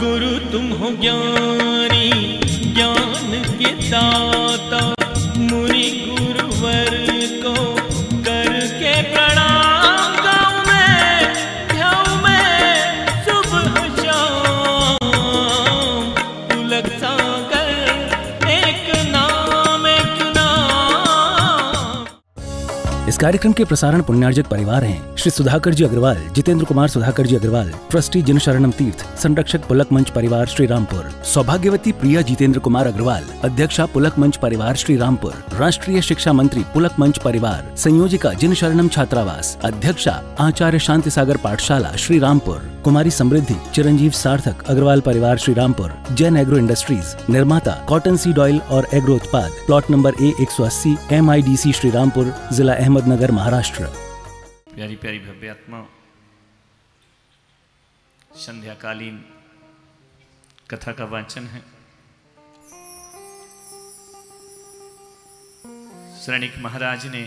गुरु तुम हो ज्ञानी ज्ञान के दाता, मुनि गुरुवर को करके प्रणाम गाऊं मैं, ध्याऊं मैं सुबह शाम। पुलक सागर एक नाम एक नाम। इस कार्यक्रम के प्रसारण पुण्यार्जक परिवार हैं श्री सुधाकर जी अग्रवाल, जितेंद्र कुमार सुधाकर जी अग्रवाल, ट्रस्टी जिन शरणम तीर्थ, संरक्षक पुलक मंच परिवार श्री रामपुर, सौभाग्यवती प्रिया जितेंद्र कुमार अग्रवाल, अध्यक्षा पुलक मंच परिवार श्री रामपुर, राष्ट्रीय शिक्षा मंत्री पुलक मंच परिवार, संयोजिका जिन शरणम छात्रावास, अध्यक्षा आचार्य शांति सागर पाठशाला श्री रामपुर, कुमारी समृद्धि चिरंजीव सार्थक अग्रवाल परिवार श्री रामपुर, जैन एग्रो इंडस्ट्रीज, निर्माता कॉटन सीड ऑयल और एग्रो उत्पाद, plot number A180 MIDC Shri Rampur, जिला अहमदनगर, महाराष्ट्र। प्यारी प्यारी भव्य आत्मा, संध्याकालीन कथा का वाचन है। श्रेणिक महाराज ने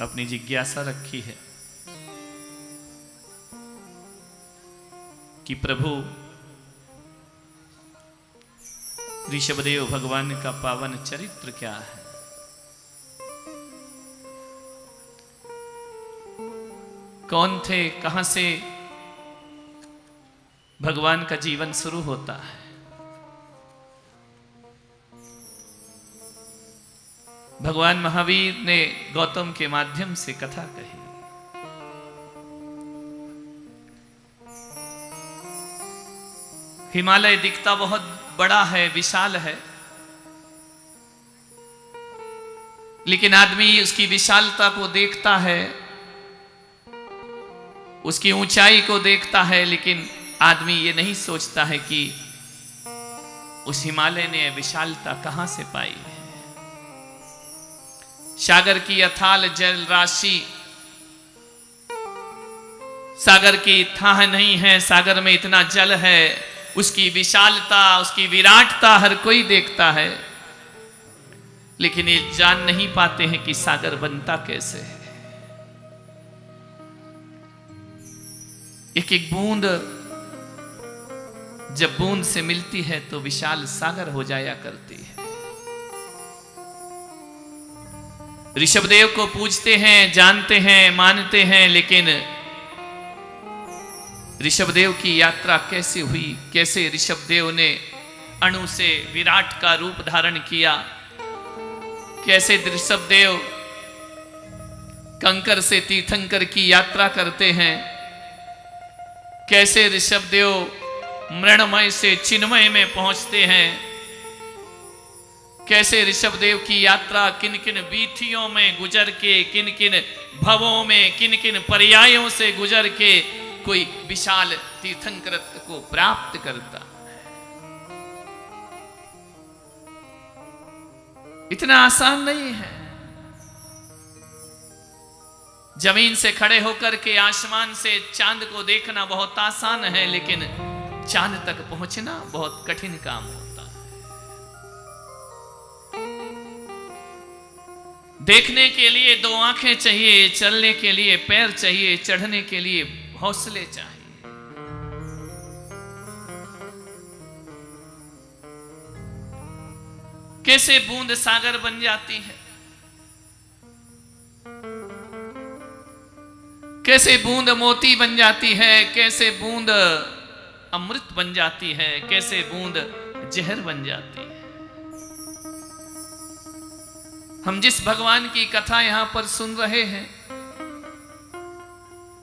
अपनी जिज्ञासा रखी है कि प्रभु ऋषभदेव भगवान का पावन चरित्र क्या है। कौन थे, कहां से भगवान का जीवन शुरू होता है। भगवान महावीर ने गौतम के माध्यम से कथा कही। हिमालय दिखता बहुत बड़ा है, विशाल है, लेकिन आदमी उसकी विशालता को देखता है, उसकी ऊंचाई को देखता है, लेकिन आदमी ये नहीं सोचता है कि उस हिमालय ने विशालता कहां से पाई है। सागर की अथाल जल राशि, सागर की थाह नहीं है, सागर में इतना जल है, उसकी विशालता, उसकी विराटता हर कोई देखता है, लेकिन ये जान नहीं पाते हैं कि सागर बनता कैसे है। एक एक बूंद जब बूंद से मिलती है तो विशाल सागर हो जाया करती है। ऋषभदेव को पूजते हैं, जानते हैं, मानते हैं, लेकिन ऋषभदेव की यात्रा कैसे हुई, कैसे ऋषभदेव ने अणु से विराट का रूप धारण किया, कैसे ऋषभदेव कंकर से तीर्थंकर की यात्रा करते हैं, कैसे ऋषभदेव मृणमय से चिन्मय में पहुंचते हैं, कैसे ऋषभदेव की यात्रा किन किन वीथियों में गुजर के, किन किन भवों में, किन किन पर्यायों से गुजर के कोई विशाल तीर्थंकर को प्राप्त करता। इतना आसान नहीं है। जमीन से खड़े होकर के आसमान से चांद को देखना बहुत आसान है, लेकिन चांद तक पहुंचना बहुत कठिन काम होता है। देखने के लिए दो आंखें चाहिए, चलने के लिए पैर चाहिए, चढ़ने के लिए हौसले चाहिए। कैसे बूंद सागर बन जाती है, कैसे बूंद मोती बन जाती है, कैसे बूंद अमृत बन जाती है, कैसे बूंद जहर बन जाती है। हम जिस भगवान की कथा यहां पर सुन रहे हैं,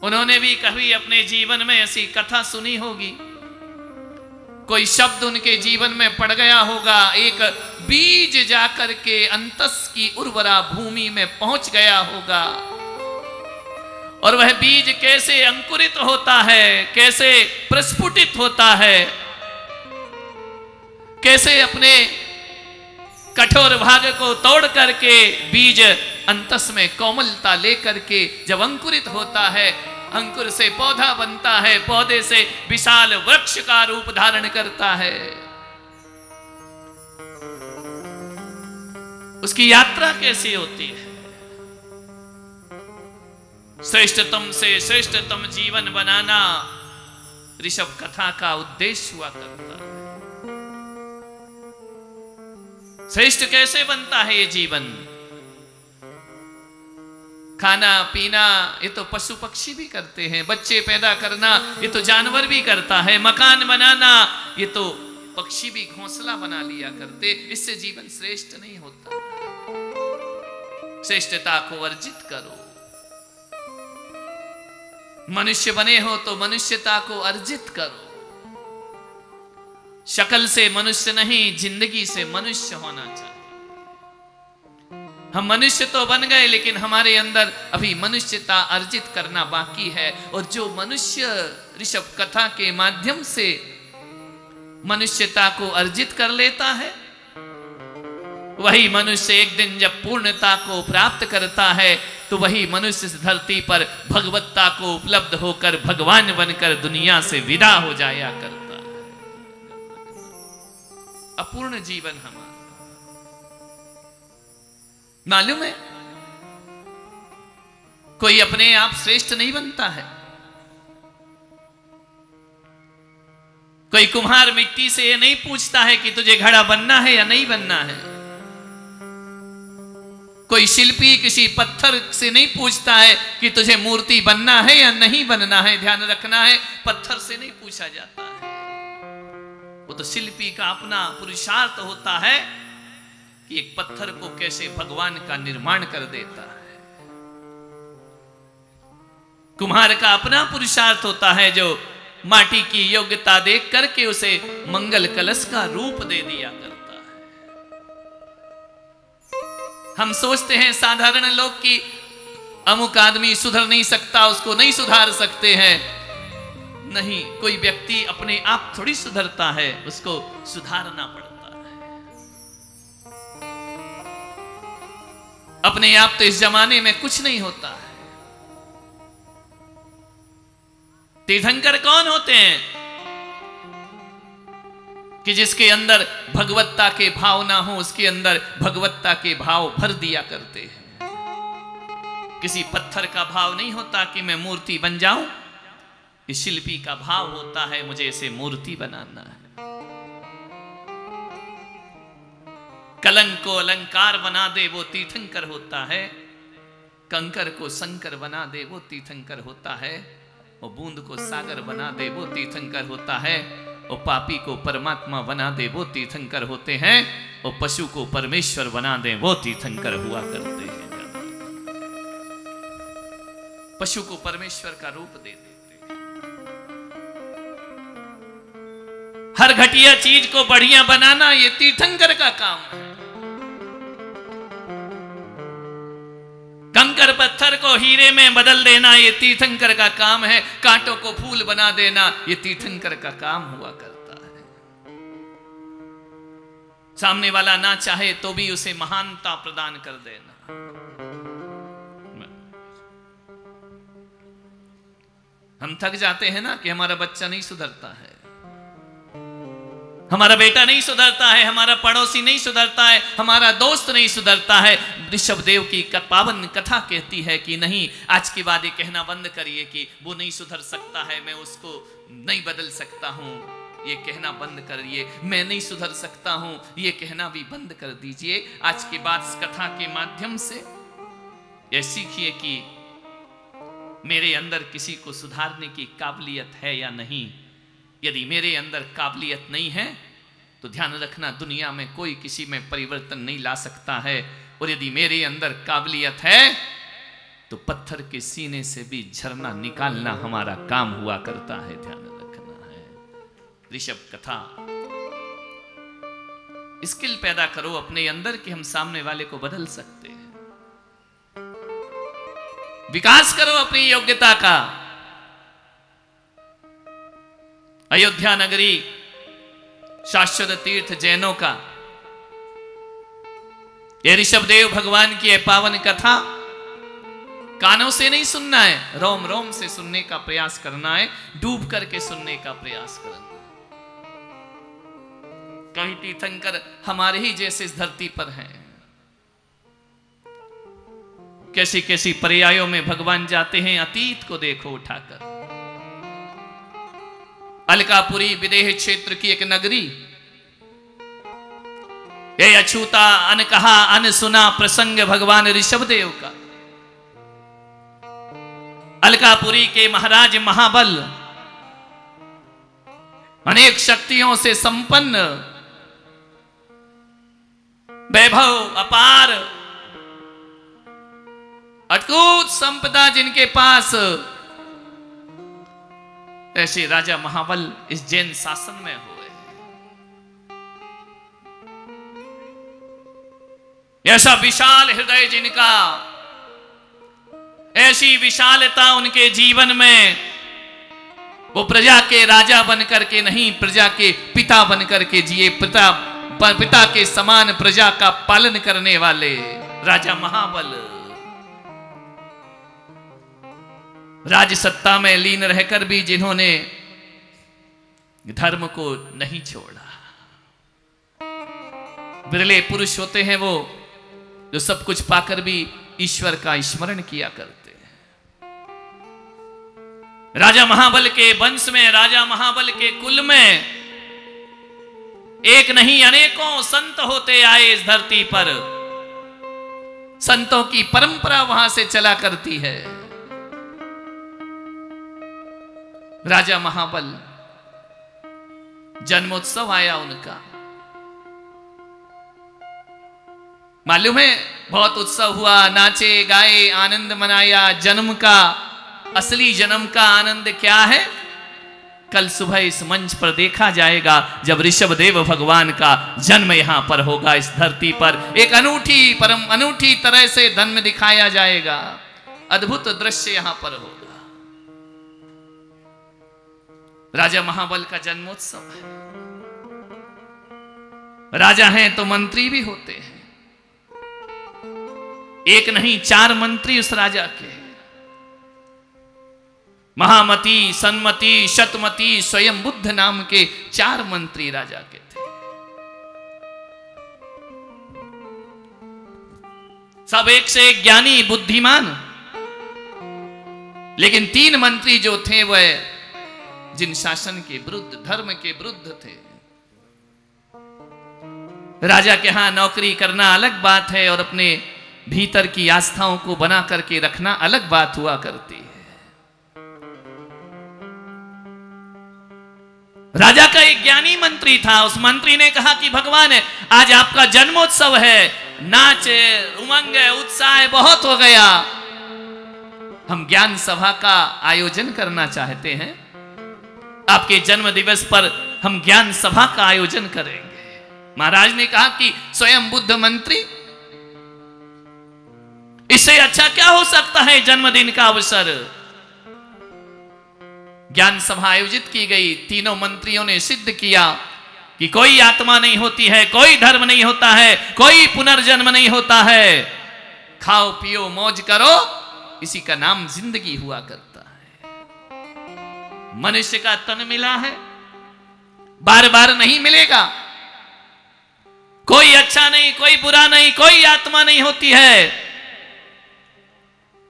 उन्होंने भी कभी अपने जीवन में ऐसी कथा सुनी होगी। कोई शब्द उनके जीवन में पड़ गया होगा, एक बीज जाकर के अंतस की उर्वरा भूमि में पहुंच गया होगा, और वह बीज कैसे अंकुरित होता है, कैसे प्रस्फुटित होता है, कैसे अपने कठोर भाग को तोड़ करके बीज अंतस में कोमलता लेकर के जब अंकुरित होता है, अंकुर से पौधा बनता है, पौधे से विशाल वृक्ष का रूप धारण करता है। उसकी यात्रा कैसी होती है? श्रेष्ठतम से श्रेष्ठतम जीवन बनाना, ऋषभ कथा का उद्देश्य हुआ करता है। श्रेष्ठ कैसे बनता है ये जीवन? खाना पीना ये तो पशु पक्षी भी करते हैं, बच्चे पैदा करना ये तो जानवर भी करता है, मकान बनाना ये तो पक्षी भी घोंसला बना लिया करते। इससे जीवन श्रेष्ठ नहीं होता। श्रेष्ठता को अर्जित करो। मनुष्य बने हो तो मनुष्यता को अर्जित करो। शक्ल से मनुष्य नहीं, जिंदगी से मनुष्य होना चाहिए। हम मनुष्य तो बन गए, लेकिन हमारे अंदर अभी मनुष्यता अर्जित करना बाकी है। और जो मनुष्य ऋषभ कथा के माध्यम से मनुष्यता को अर्जित कर लेता है, वही मनुष्य एक दिन जब पूर्णता को प्राप्त करता है तो वही मनुष्य इस धरती पर भगवत्ता को उपलब्ध होकर भगवान बनकर दुनिया से विदा हो जाया करता है। अपूर्ण जीवन हमारा। मालूम है, कोई अपने आप श्रेष्ठ नहीं बनता है। कोई कुम्हार मिट्टी से ये नहीं पूछता है कि तुझे घड़ा बनना है या नहीं बनना है। कोई शिल्पी किसी पत्थर से नहीं पूछता है कि तुझे मूर्ति बनना है या नहीं बनना है। ध्यान रखना है, पत्थर से नहीं पूछा जाता है। वो तो शिल्पी का अपना पुरुषार्थ होता है कि एक पत्थर को कैसे भगवान का निर्माण कर देता है। कुम्हार का अपना पुरुषार्थ होता है जो माटी की योग्यता देख करके उसे मंगल कलश का रूप दे दिया करता है। हम सोचते हैं साधारण लोग कि अमुक आदमी सुधर नहीं सकता, उसको नहीं सुधार सकते हैं। नहीं, कोई व्यक्ति अपने आप थोड़ी सुधरता है, उसको सुधारना पड़ता है। अपने आप तो इस जमाने में कुछ नहीं होता है। तीर्थंकर कौन होते हैं कि जिसके अंदर भगवत्ता के भाव ना हो, उसके अंदर भगवत्ता के भाव भर दिया करते हैं। किसी पत्थर का भाव नहीं होता कि मैं मूर्ति बन जाऊं। इस शिल्पी का भाव होता है मुझे इसे मूर्ति बनाना है। कलंक को अलंकार बना दे वो तीर्थंकर होता है। कंकर को शंकर बना दे वो तीर्थंकर होता है। वो बूंद को सागर बना दे वो तीर्थंकर होता है। और पापी को परमात्मा बना दे वो तीर्थंकर होते हैं। और पशु को परमेश्वर बना दे वो तीर्थंकर हुआ करते हैं। पशु को परमेश्वर का रूप दे देते हैं। हर घटिया चीज को बढ़िया बनाना ये तीर्थंकर का काम है। कंकर पत्थर को हीरे में बदल देना ये तीर्थंकर का काम है। कांटों को फूल बना देना ये तीर्थंकर का काम हुआ करता है। सामने वाला ना चाहे तो भी उसे महानता प्रदान कर देना। हम थक जाते हैं ना कि हमारा बच्चा नहीं सुधरता है, हमारा बेटा नहीं सुधरता है, हमारा पड़ोसी नहीं सुधरता है, हमारा दोस्त नहीं सुधरता है। ऋषभदेव की पावन कथा कहती है कि नहीं, आज के बाद ये कहना बंद करिए कि वो नहीं सुधर सकता है, मैं उसको नहीं बदल सकता हूं। ये कहना बंद करिए, मैं नहीं सुधर सकता हूं, ये कहना भी बंद कर दीजिए। आज के बाद इस कथा के माध्यम से ये सीखिए कि मेरे अंदर किसी को सुधारने की काबिलियत है या नहीं। यदि मेरे अंदर काबिलियत नहीं है तो ध्यान रखना, दुनिया में कोई किसी में परिवर्तन नहीं ला सकता है। और यदि मेरे अंदर काबिलियत है तो पत्थर के सीने से भी झरना निकालना हमारा काम हुआ करता है। ध्यान रखना है। ऋषभ कथा, स्किल पैदा करो अपने अंदर कि हम सामने वाले को बदल सकते हैं। विकास करो अपनी योग्यता का। अयोध्या नगरी शाश्वत तीर्थ जैनों का, ये ऋषभदेव भगवान की पावन कथा कानों से नहीं सुनना है, रोम रोम से सुनने का प्रयास करना है, डूब करके सुनने का प्रयास करना है। कई तीर्थंकर हमारे ही जैसे इस धरती पर हैं। कैसी कैसी पर्यायों में भगवान जाते हैं, अतीत को देखो उठाकर। अलकापुरी विदेह क्षेत्र की एक नगरी। ये अछूता अन कहा अन सुना प्रसंग भगवान ऋषभदेव का। अलकापुरी के महाराज महाबल, अनेक शक्तियों से संपन्न, वैभव अपार, अद्भुत संपदा जिनके पास, ऐसे राजा महाबल इस जैन शासन में हुए। ऐसा विशाल हृदय जिनका, ऐसी विशालता उनके जीवन में, वो प्रजा के राजा बनकर के नहीं, प्रजा के पिता बनकर के जिए, पिता के समान प्रजा का पालन करने वाले राजा महाबल। राजसत्ता में लीन रहकर भी जिन्होंने धर्म को नहीं छोड़ा। बिरले पुरुष होते हैं वो जो सब कुछ पाकर भी ईश्वर का स्मरण किया करते हैं। राजा महाबल के वंश में, राजा महाबल के कुल में एक नहीं अनेकों संत होते आए इस धरती पर। संतों की परंपरा वहां से चला करती है। राजा महाबल, जन्मोत्सव आया उनका, मालूम है, बहुत उत्सव हुआ, नाचे गाए, आनंद मनाया। जन्म का, असली जन्म का आनंद क्या है, कल सुबह इस मंच पर देखा जाएगा, जब ऋषभदेव भगवान का जन्म यहां पर होगा। इस धरती पर एक अनूठी, परम अनूठी तरह से जन्म दिखाया जाएगा। अद्भुत दृश्य यहां पर होगा। राजा महाबल का जन्मोत्सव है। राजा हैं तो मंत्री भी होते हैं। एक नहीं 4 मंत्री उस राजा के। महामती, सन्मति, शतमती, स्वयं बुद्ध नाम के 4 मंत्री राजा के थे। सब एक से एक ज्ञानी, बुद्धिमान, लेकिन 3 मंत्री जो थे वह जिन शासन के विरुद्ध, धर्म के विरुद्ध थे। राजा के यहां नौकरी करना अलग बात है और अपने भीतर की आस्थाओं को बना करके रखना अलग बात हुआ करती है। राजा का एक ज्ञानी मंत्री था। उस मंत्री ने कहा कि भगवान, आज आपका जन्मोत्सव है, नाच, उमंग, उत्साह बहुत हो गया, हम ज्ञान सभा का आयोजन करना चाहते हैं। आपके जन्म दिवस पर हम ज्ञान सभा का आयोजन करेंगे। महाराज ने कहा कि स्वयं बुद्ध मंत्री, इससे अच्छा क्या हो सकता है जन्मदिन का अवसर। ज्ञान सभा आयोजित की गई। 3 मंत्रियों ने सिद्ध किया कि कोई आत्मा नहीं होती है, कोई धर्म नहीं होता है, कोई पुनर्जन्म नहीं होता है। खाओ पियो मौज करो, इसी का नाम जिंदगी हुआ करता है। मनुष्य का तन मिला है, बार बार नहीं मिलेगा। कोई अच्छा नहीं, कोई बुरा नहीं, कोई आत्मा नहीं होती है।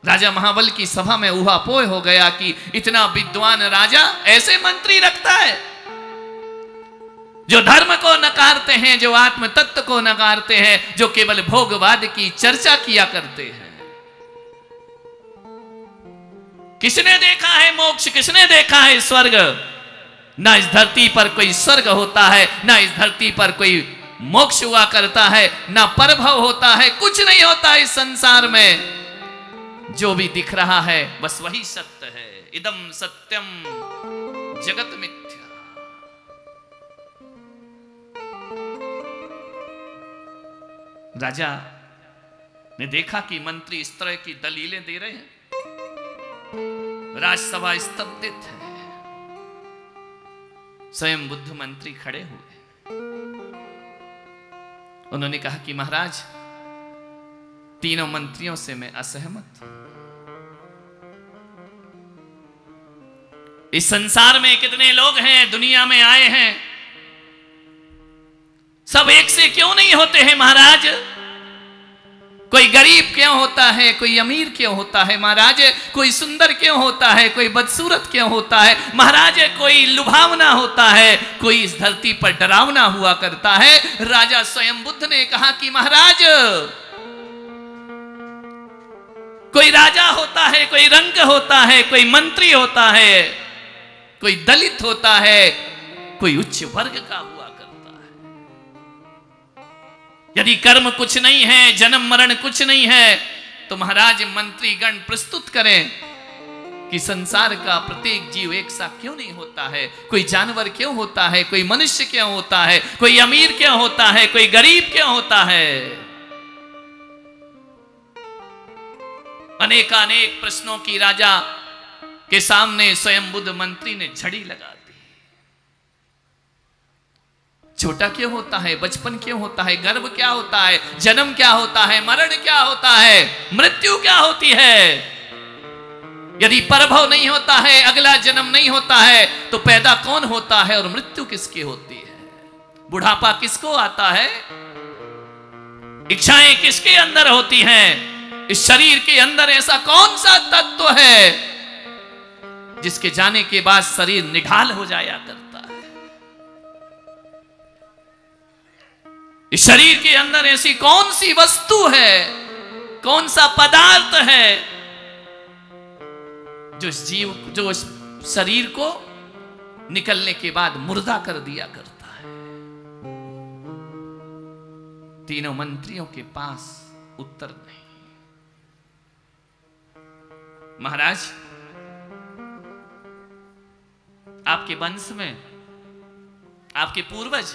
राजा महाबल की सभा में ऊहापोह हो गया कि इतना विद्वान राजा ऐसे मंत्री रखता है, जो धर्म को नकारते हैं, जो आत्म तत्व को नकारते हैं, जो केवल भोगवाद की चर्चा किया करते हैं। किसने देखा है मोक्ष, किसने देखा है स्वर्ग? ना इस धरती पर कोई स्वर्ग होता है, ना इस धरती पर कोई मोक्ष हुआ करता है, ना परभव होता है, कुछ नहीं होता इस संसार में। जो भी दिख रहा है बस वही सत्य है। इदम सत्यम जगत मिथ्या। राजा ने देखा कि मंत्री इस तरह की दलीलें दे रहे हैं। राजसभा स्तब्धित है। स्वयं बुद्ध मंत्री खड़े हुए। उन्होंने कहा कि महाराज, 3 मंत्रियों से मैं असहमत हूं। इस संसार में कितने लोग हैं, दुनिया में आए हैं, सब एक से क्यों नहीं होते हैं महाराज? कोई गरीब क्यों होता है, कोई अमीर क्यों होता है महाराज, कोई सुंदर क्यों होता है, कोई बदसूरत क्यों होता है महाराज, कोई लुभावना होता है, कोई इस धरती पर डरावना हुआ करता है। राजा स्वयं बुद्ध ने कहा कि महाराज, कोई राजा होता है, कोई रंग होता है, कोई मंत्री होता है, कोई दलित होता है, कोई उच्च वर्ग का हुआ करता है। यदि कर्म कुछ नहीं है, जन्म मरण कुछ नहीं है, तो महाराज मंत्रीगण प्रस्तुत करें कि संसार का प्रत्येक जीव एक सा क्यों नहीं होता है, कोई जानवर क्यों होता है, कोई मनुष्य क्यों होता है, कोई अमीर क्यों होता है, कोई गरीब क्यों होता है। अनेकानेक प्रश्नों की राजा के सामने स्वयं बुद्ध मंत्री ने झड़ी लगा दी। छोटा क्यों होता है, बचपन क्यों होता है, गर्भ क्या होता है, जन्म क्या होता है, मरण क्या होता है, मृत्यु क्या होती है। यदि परभव नहीं होता है, अगला जन्म नहीं होता है, तो पैदा कौन होता है और मृत्यु किसकी होती है। बुढ़ापा किसको आता है, इच्छाएं किसके अंदर होती हैं। इस शरीर के अंदर ऐसा कौन सा तत्व है जिसके जाने के बाद शरीर निढाल हो जाया करता है। इस शरीर के अंदर ऐसी कौन सी वस्तु है, कौन सा पदार्थ है जो इस शरीर को निकलने के बाद मुर्दा कर दिया करता है। तीनों मंत्रियों के पास उत्तर नहीं। महाराज, आपके वंश में आपके पूर्वज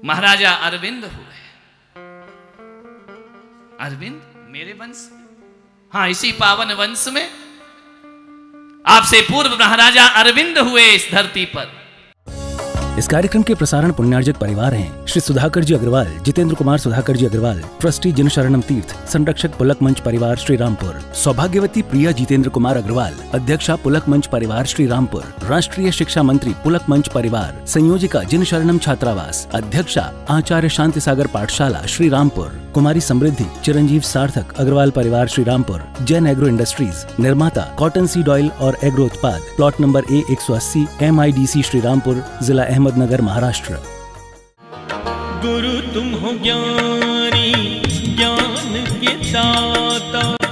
महाराजा अरविंद हुए। अरविंद मेरे वंश, हाँ, इसी पावन वंश में आपसे पूर्व महाराजा अरविंद हुए इस धरती पर। इस कार्यक्रम के प्रसारण पुण्यार्जक परिवार हैं श्री सुधाकर जी अग्रवाल, जितेंद्र कुमार सुधाकर जी अग्रवाल, ट्रस्टी जनशरणम तीर्थ, संरक्षक पुलक मंच परिवार श्री रामपुर, सौभाग्यवती प्रिया जितेंद्र कुमार अग्रवाल, अध्यक्षा पुलक मंच परिवार श्री रामपुर, राष्ट्रीय शिक्षा मंत्री पुलक मंच परिवार, संयोजिका जनशरणम छात्रावास, अध्यक्षा आचार्य शांति सागर पाठशाला श्री रामपुर, कुमारी समृद्धि चिरंजीव सार्थक अग्रवाल परिवार श्री रामपुर, जैन एग्रो इंडस्ट्रीज, निर्माता कॉटन सीड ऑयल और एग्रो उत्पाद, plot number A180 MIDC Shri Rampur, जिला अहमदनगर, महाराष्ट्र। गुरु तुम हो ज्ञानी, ज्ञान के दाता।